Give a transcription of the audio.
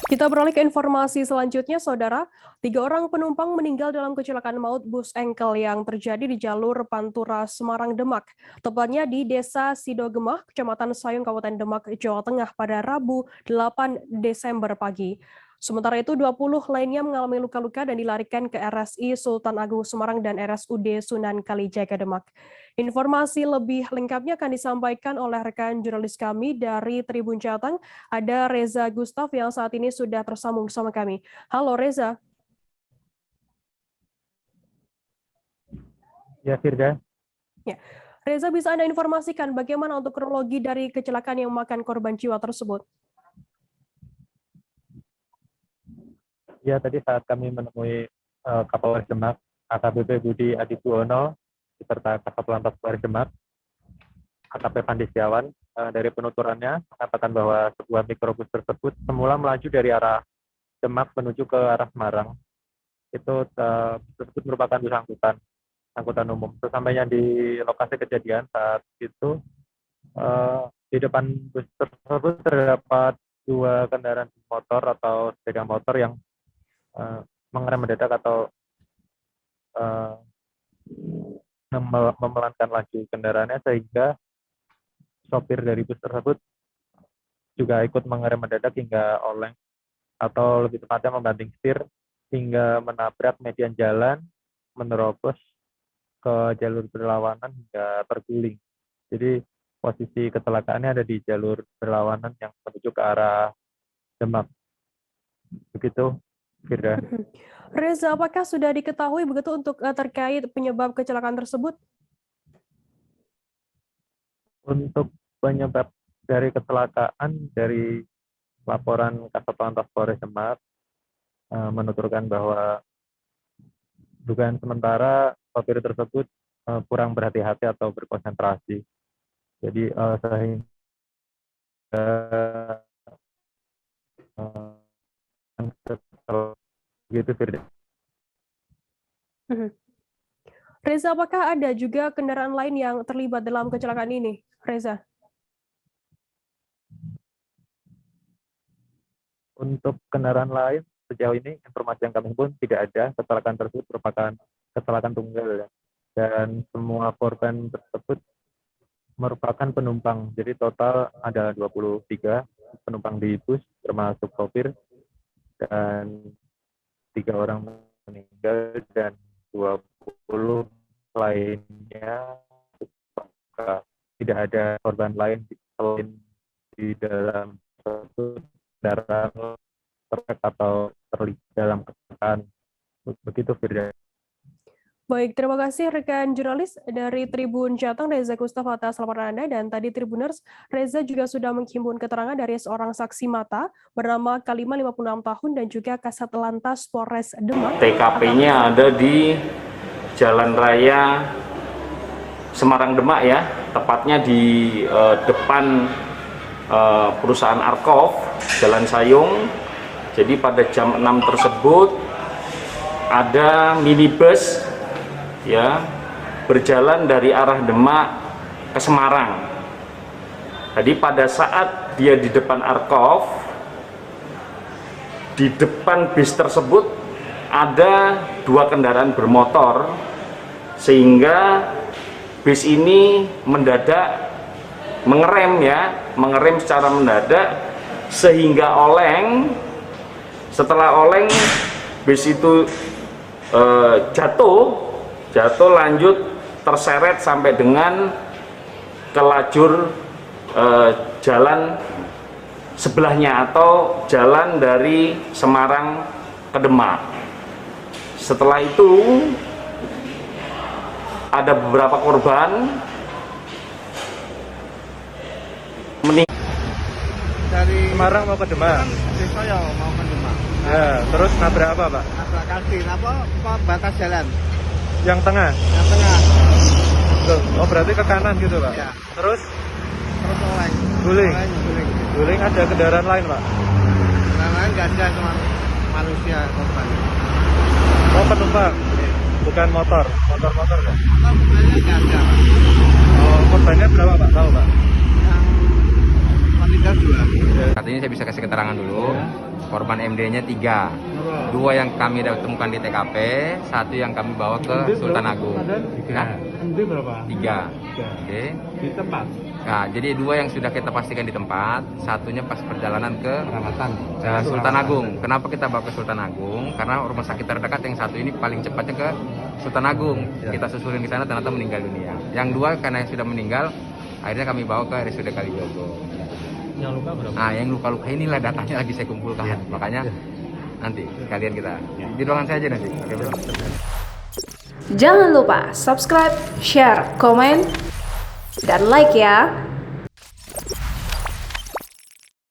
Kita beralih ke informasi selanjutnya, Saudara. 3 orang penumpang meninggal dalam kecelakaan maut bus engkel yang terjadi di jalur Pantura Semarang Demak, tepatnya di Desa Sidogemah, Kecamatan Sayung, Kabupaten Demak, Jawa Tengah pada Rabu 8 Desember pagi. Sementara itu 20 lainnya mengalami luka-luka dan dilarikan ke RSI Sultan Agung Semarang dan RSUD Sunan Kalijaga Demak. Informasi lebih lengkapnya akan disampaikan oleh rekan jurnalis kami dari Tribun Jateng, ada Reza Gustaf yang saat ini sudah tersambung bersama kami. Halo Reza. Ya, Firda. Ya. Reza, bisa Anda informasikan bagaimana untuk kronologi dari kecelakaan yang memakan korban jiwa tersebut? Ya, tadi saat kami menemui Kapolres Demak, AKBP Budi Adibuono, beserta Kasatlantas Polres Demak, AKP Pandi Setiawan, dari penuturannya mengatakan bahwa sebuah mikrobus tersebut semula melaju dari arah Demak menuju ke arah Semarang. Itu tersebut merupakan bus angkutan umum. Sesampainya di lokasi kejadian saat itu, di depan bus tersebut terdapat 2 kendaraan motor atau sepeda motor yang mengerem mendadak atau memelankan laju kendaraannya, sehingga sopir dari bus tersebut juga ikut mengerem mendadak hingga oleng, atau lebih tepatnya membanting setir hingga menabrak median jalan, menerobos ke jalur berlawanan hingga terguling. Jadi posisi kecelakaannya ada di jalur berlawanan yang menuju ke arah Demak. Begitu, Firda. Reza, apakah sudah diketahui begitu untuk terkait penyebab kecelakaan tersebut? Untuk penyebab dari kecelakaan, dari laporan Kasatlantas Polres Demak menuturkan bahwa dugaan sementara sopir tersebut kurang berhati-hati atau berkonsentrasi. Jadi sehingga begitu, Firda. Reza, apakah ada juga kendaraan lain yang terlibat dalam kecelakaan ini, Reza? Untuk kendaraan lain, sejauh ini informasi yang kami himpun tidak ada. Kecelakaan tersebut merupakan kecelakaan tunggal, ya. Dan semua korban tersebut merupakan penumpang. Jadi total ada 23 penumpang di bus, termasuk sopir, dan 3 orang meninggal dan 20 lainnya luka. Tidak ada korban lain selain di dalam kendaraan truk atau terlibat dalam kecelakaan. Begitu, Firda. Baik, terima kasih rekan jurnalis dari Tribun Jateng, Reza Gustaf, atas laporan Anda. Dan tadi Tribuners, Reza juga sudah menghimpun keterangan dari seorang saksi mata bernama Kalima, 56 tahun, dan juga Kasat Lantas Polres Demak. TKP-nya ada di Jalan Raya Semarang Demak, ya, tepatnya di depan perusahaan Arkov, Jalan Sayung. Jadi pada jam 6 tersebut ada minibus, ya, berjalan dari arah Demak ke Semarang. Jadi pada saat dia di depan Arkov, di depan bis tersebut ada 2 kendaraan bermotor, sehingga bis ini mendadak mengerem, ya, mengerem secara mendadak sehingga oleng. Setelah oleng, bis itu jatuh lanjut terseret sampai dengan ke lajur jalan sebelahnya atau jalan dari Semarang ke Demak. Setelah itu ada beberapa korban meninggal. Dari Semarang mau ke Demak. Desa ya mau ke Demak. Ya, terus nabrak apa, Pak? Nabrak kasir apa batas jalan. Yang tengah. Yang tengah. Loh, oh berarti ke kanan gitu, Pak? Ya. Terus oleng. guling. Guling. Guling, ada kendaraan lain, Pak? Kendaraan lain nggak ada, cuma manusia korban. Oh, penumpang. Bukan motor. Motor ya? Motor mobilnya nggak ada. Oh, korbannya berapa, Pak? Tahu, Pak? Yang meninggal 2. Ya, Saat ini saya bisa kasih keterangan dulu. Korban MD-nya 3. 2 yang kami temukan di TKP, 1 yang kami bawa ke Sultan Agung. MD berapa? 3. 3. Oke. Di tempat. Nah, jadi 2 yang sudah kita pastikan di tempat, 1-nya pas perjalanan ke Sultan Agung. Kenapa kita bawa ke Sultan Agung? Karena rumah sakit terdekat yang 1 ini paling cepatnya ke Sultan Agung. Kita susulin di sana, ternyata meninggal dunia. Yang 2 karena yang sudah meninggal, akhirnya kami bawa ke RSUD Kalijogo. Yang luka berapa? Nah, yang luka-luka inilah datanya lagi saya kumpulkan. Makanya nanti kalian kita di ruangan saya aja nanti. Oke, bro. Jangan lupa subscribe, share, komen, dan like ya.